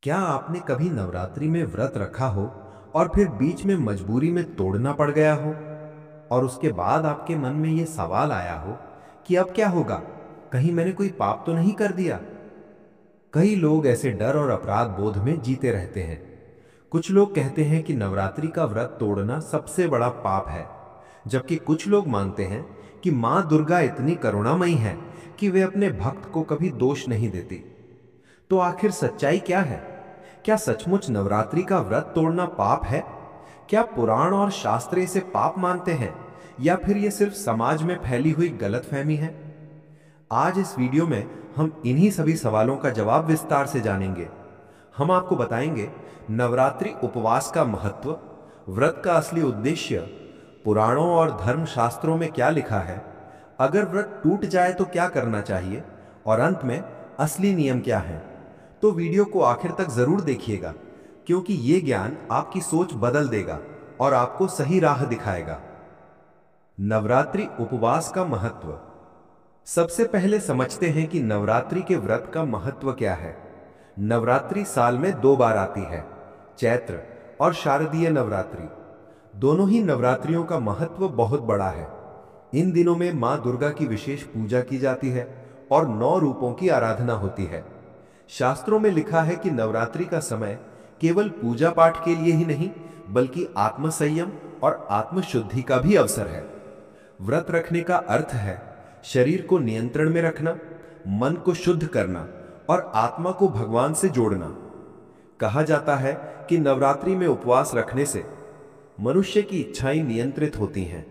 क्या आपने कभी नवरात्रि में व्रत रखा हो और फिर बीच में मजबूरी में तोड़ना पड़ गया हो और उसके बाद आपके मन में यह सवाल आया हो कि अब क्या होगा? कहीं मैंने कोई पाप तो नहीं कर दिया? कई लोग ऐसे डर और अपराध बोध में जीते रहते हैं। कुछ लोग कहते हैं कि नवरात्रि का व्रत तोड़ना सबसे बड़ा पाप है, जबकि कुछ लोग मानते हैं कि मां दुर्गा इतनी करुणामयी है कि वे अपने भक्त को कभी दोष नहीं देती। तो आखिर सच्चाई क्या है? क्या सचमुच नवरात्रि का व्रत तोड़ना पाप है? क्या पुराण और शास्त्र इसे पाप मानते हैं या फिर यह सिर्फ समाज में फैली हुई गलतफहमी है? आज इस वीडियो में हम इन्हीं सभी सवालों का जवाब विस्तार से जानेंगे। हम आपको बताएंगे नवरात्रि उपवास का महत्व, व्रत का असली उद्देश्य, पुराणों और धर्म शास्त्रों में क्या लिखा है, अगर व्रत टूट जाए तो क्या करना चाहिए, और अंत में असली नियम क्या है। तो वीडियो को आखिर तक जरूर देखिएगा, क्योंकि ये ज्ञान आपकी सोच बदल देगा और आपको सही राह दिखाएगा। नवरात्रि उपवास का महत्व। सबसे पहले समझते हैं कि नवरात्रि के व्रत का महत्व क्या है। नवरात्रि साल में 2 बार आती है, चैत्र और शारदीय नवरात्रि। दोनों ही नवरात्रियों का महत्व बहुत बड़ा है। इन दिनों में मां दुर्गा की विशेष पूजा की जाती है और 9 रूपों की आराधना होती है। शास्त्रों में लिखा है कि नवरात्रि का समय केवल पूजा पाठ के लिए ही नहीं, बल्कि आत्मसंयम और आत्मशुद्धि का भी अवसर है। व्रत रखने का अर्थ है शरीर को नियंत्रण में रखना, मन को शुद्ध करना और आत्मा को भगवान से जोड़ना। कहा जाता है कि नवरात्रि में उपवास रखने से मनुष्य की इच्छाएं नियंत्रित होती हैं।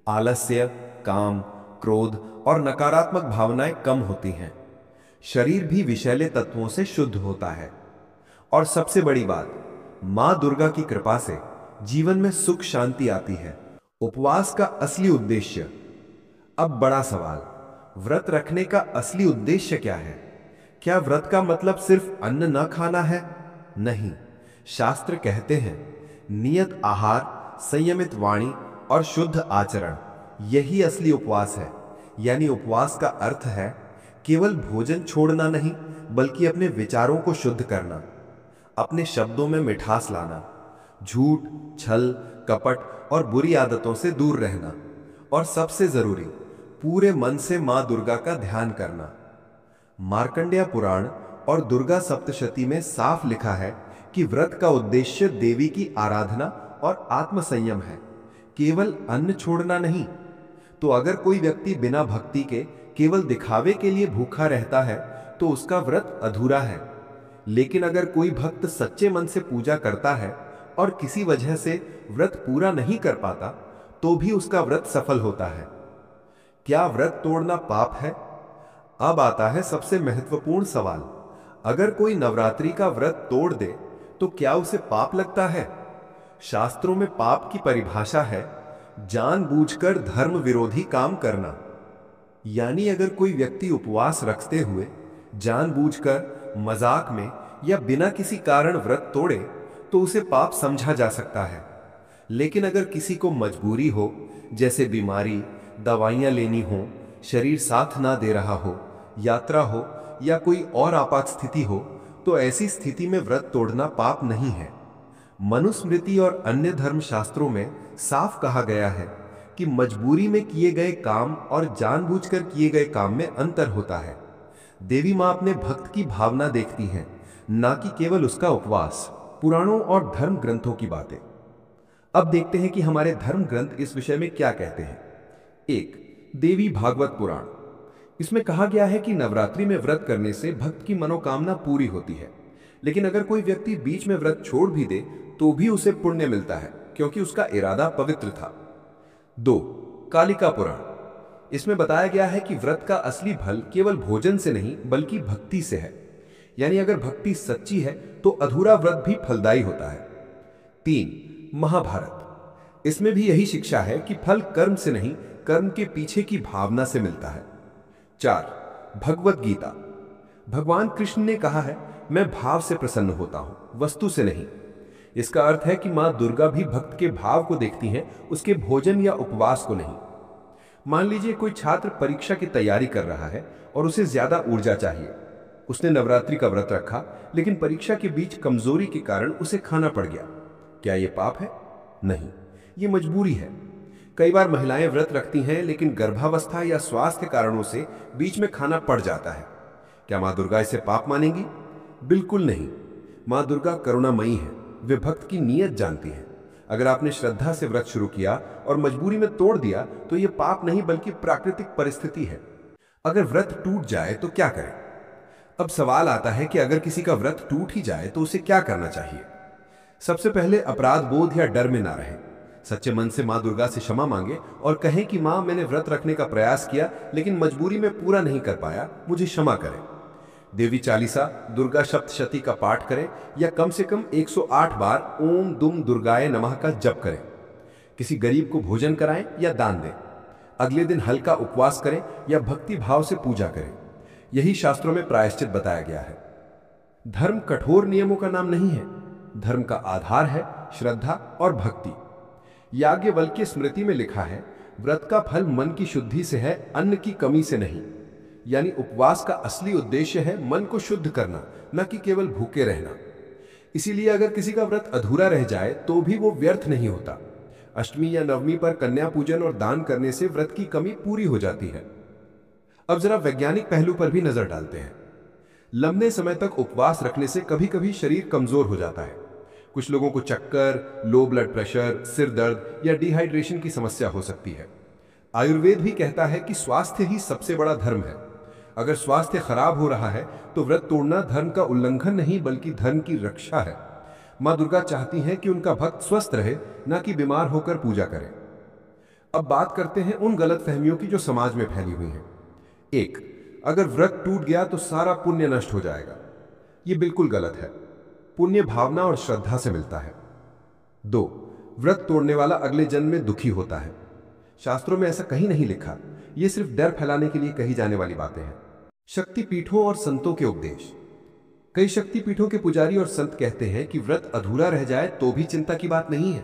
आलस्य, काम, क्रोध और नकारात्मक भावनाएं कम होती हैं। शरीर भी विषैले तत्वों से शुद्ध होता है। और सबसे बड़ी बात, मां दुर्गा की कृपा से जीवन में सुख शांति आती है। उपवास का असली उद्देश्य। अब बड़ा सवाल, व्रत रखने का असली उद्देश्य क्या है? क्या व्रत का मतलब सिर्फ अन्न न खाना है? नहीं, शास्त्र कहते हैं नियत आहार, संयमित वाणी और शुद्ध आचरण, यही असली उपवास है। यानी उपवास का अर्थ है केवल भोजन छोड़ना नहीं, बल्कि अपने विचारों को शुद्ध करना, अपने शब्दों में मिठास लाना, झूठ, छल, कपट और बुरी आदतों से दूर रहना, और सबसे जरूरी, पूरे मन से मां दुर्गा का ध्यान करना। मार्कंडेय पुराण और दुर्गा सप्तशती में साफ लिखा है कि व्रत का उद्देश्य देवी की आराधना और आत्मसंयम है, केवल अन्न छोड़ना नहीं। तो अगर कोई व्यक्ति बिना भक्ति के केवल दिखावे के लिए भूखा रहता है तो उसका व्रत अधूरा है। लेकिन अगर कोई भक्त सच्चे मन से पूजा करता है और किसी वजह से व्रत पूरा नहीं कर पाता, तो भी उसका व्रत सफल होता है। क्या व्रत तोड़ना पाप है? अब आता है सबसे महत्वपूर्ण सवाल, अगर कोई नवरात्रि का व्रत तोड़ दे तो क्या उसे पाप लगता है? शास्त्रों में पाप की परिभाषा है जानबूझकर धर्म विरोधी काम करना। यानी अगर कोई व्यक्ति उपवास रखते हुए जानबूझकर, मजाक में या बिना किसी कारण व्रत तोड़े तो उसे पाप समझा जा सकता है। लेकिन अगर किसी को मजबूरी हो, जैसे बीमारी, दवाइयां लेनी हो, शरीर साथ ना दे रहा हो, यात्रा हो या कोई और आपात स्थिति हो, तो ऐसी स्थिति में व्रत तोड़ना पाप नहीं है। मनुस्मृति और अन्य धर्म शास्त्रों में साफ कहा गया है कि मजबूरी में किए गए काम और जानबूझकर किए गए काम में अंतर होता है। देवी मां अपने भक्त की भावना देखती हैं, ना कि केवल उसका उपवास। पुराणों और धर्म ग्रंथों की बातें। अब देखते हैं कि हमारे धर्म ग्रंथ इस विषय में क्या कहते हैं। 1. देवी भागवत पुराण। इसमें कहा गया है कि नवरात्रि में व्रत करने से भक्त की मनोकामना पूरी होती है। लेकिन अगर कोई व्यक्ति बीच में व्रत छोड़ भी दे तो भी उसे पुण्य मिलता है, क्योंकि उसका इरादा पवित्र था। 2. कालिका पुराण। इसमें बताया गया है कि व्रत का असली फल केवल भोजन से नहीं, बल्कि भक्ति से है। यानी अगर भक्ति सच्ची है तो अधूरा व्रत भी फलदायी होता है। 3. महाभारत। इसमें भी यही शिक्षा है कि फल कर्म से नहीं, कर्म के पीछे की भावना से मिलता है। 4. भगवत गीता। भगवान कृष्ण ने कहा है, मैं भाव से प्रसन्न होता हूं, वस्तु से नहीं। इसका अर्थ है कि मां दुर्गा भी भक्त के भाव को देखती हैं, उसके भोजन या उपवास को नहीं। मान लीजिए कोई छात्र परीक्षा की तैयारी कर रहा है और उसे ज्यादा ऊर्जा चाहिए। उसने नवरात्रि का व्रत रखा, लेकिन परीक्षा के बीच कमजोरी के कारण उसे खाना पड़ गया। क्या ये पाप है? नहीं, ये मजबूरी है। कई बार महिलाएं व्रत रखती हैं, लेकिन गर्भावस्था या स्वास्थ्य कारणों से बीच में खाना पड़ जाता है। क्या माँ दुर्गा इसे पाप मानेंगी? बिल्कुल नहीं। माँ दुर्गा करुणामयी है, वे भक्त की नीयत जानती हैं। अगर आपने श्रद्धा से व्रत शुरू किया और मजबूरी में तोड़ दिया तो यह पाप नहीं बल्कि प्राकृतिक परिस्थिति है। अगर व्रत टूट जाए तो क्या करें? अब सवाल आता है कि अगर किसी का व्रत टूट ही जाए तो उसे क्या करना चाहिए। सबसे पहले अपराध बोध या डर में ना रहे। सच्चे मन से माँ दुर्गा से क्षमा मांगे और कहें कि माँ, मैंने व्रत रखने का प्रयास किया लेकिन मजबूरी में पूरा नहीं कर पाया, मुझे क्षमा करें। देवी चालीसा, दुर्गा सप्तशती का पाठ करें या कम से कम 108 बार ओम दुम दुर्गाय नमः का जप करें। किसी गरीब को भोजन कराएं या दान दें। अगले दिन हल्का उपवास करें या भक्ति भाव से पूजा करें। यही शास्त्रों में प्रायश्चित बताया गया है। धर्म कठोर नियमों का नाम नहीं है। धर्म का आधार है श्रद्धा और भक्ति। याज्ञवल्क्य स्मृति में लिखा है, व्रत का फल मन की शुद्धि से है, अन्न की कमी से नहीं। यानी उपवास का असली उद्देश्य है मन को शुद्ध करना, न कि केवल भूखे रहना। इसीलिए अगर किसी का व्रत अधूरा रह जाए तो भी वो व्यर्थ नहीं होता। अष्टमी या नवमी पर कन्या पूजन और दान करने से व्रत की कमी पूरी हो जाती है। अब जरा वैज्ञानिक पहलू पर भी नजर डालते हैं। लंबे समय तक उपवास रखने से कभी कभी शरीर कमजोर हो जाता है। कुछ लोगों को चक्कर, लो ब्लड प्रेशर, सिर दर्द या डिहाइड्रेशन की समस्या हो सकती है। आयुर्वेद भी कहता है कि स्वास्थ्य ही सबसे बड़ा धर्म है। अगर स्वास्थ्य खराब हो रहा है तो व्रत तोड़ना धर्म का उल्लंघन नहीं बल्कि धर्म की रक्षा है। माँ दुर्गा चाहती हैं कि उनका भक्त स्वस्थ रहे, ना कि बीमार होकर पूजा करे। अब बात करते हैं उन गलतफहमियों की जो समाज में फैली हुई हैं। 1. अगर व्रत टूट गया तो सारा पुण्य नष्ट हो जाएगा। ये बिल्कुल गलत है। पुण्य भावना और श्रद्धा से मिलता है। 2. व्रत तोड़ने वाला अगले जन्म में दुखी होता है। शास्त्रों में ऐसा कहीं नहीं लिखा। ये सिर्फ डर फैलाने के लिए कही जाने वाली बातें हैं। शक्तिपीठों और संतों के उपदेश। कई शक्तिपीठों के पुजारी और संत कहते हैं कि व्रत अधूरा रह जाए तो भी चिंता की बात नहीं है।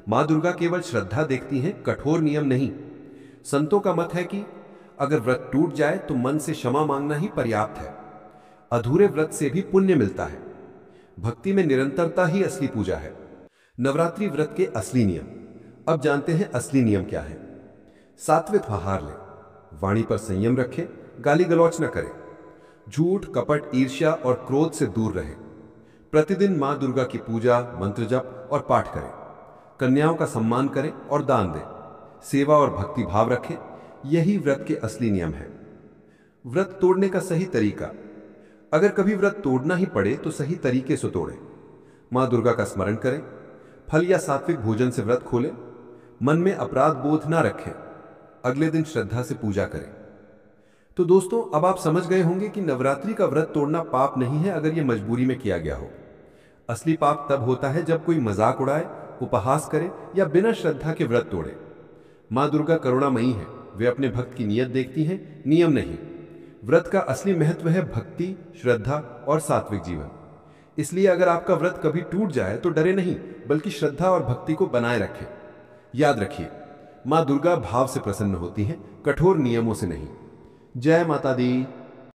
माँ दुर्गा केवल श्रद्धा देखती हैं, कठोर नियम नहीं। संतों का मत है कि अगर व्रत टूट जाए तो मन से क्षमा मांगना ही पर्याप्त है। अधूरे व्रत से भी पुण्य मिलता है। भक्ति में निरंतरता ही असली पूजा है। नवरात्रि व्रत के असली नियम। अब जानते हैं असली नियम क्या है। सात्विक आहार लें, वाणी पर संयम रखें, गाली गलौच न करें, झूठ, कपट, ईर्ष्या और क्रोध से दूर रहें। प्रतिदिन मां दुर्गा की पूजा, मंत्र जप और पाठ करें। कन्याओं का सम्मान करें और दान दें। सेवा और भक्ति भाव रखें। यही व्रत के असली नियम है। व्रत तोड़ने का सही तरीका। अगर कभी व्रत तोड़ना ही पड़े तो सही तरीके से तोड़ें। मां दुर्गा का स्मरण करें। फल या सात्विक भोजन से व्रत खोलें। मन में अपराध बोध ना रखें। अगले दिन श्रद्धा से पूजा करें। तो दोस्तों, अब आप समझ गए होंगे कि नवरात्रि का व्रत तोड़ना पाप नहीं है अगर यह मजबूरी में किया गया हो। असली पाप तब होता है जब कोई मजाक उड़ाए, उपहास करे या बिना श्रद्धा के व्रत तोड़े। मां दुर्गा करुणामयी है, वे अपने भक्त की नीयत देखती हैं, नियम नहीं। व्रत का असली महत्व है भक्ति, श्रद्धा और सात्विक जीवन। इसलिए अगर आपका व्रत कभी टूट जाए तो डरे नहीं, बल्कि श्रद्धा और भक्ति को बनाए रखें। याद रखिए, मां दुर्गा भाव से प्रसन्न होती हैं, कठोर नियमों से नहीं। जय माता दी।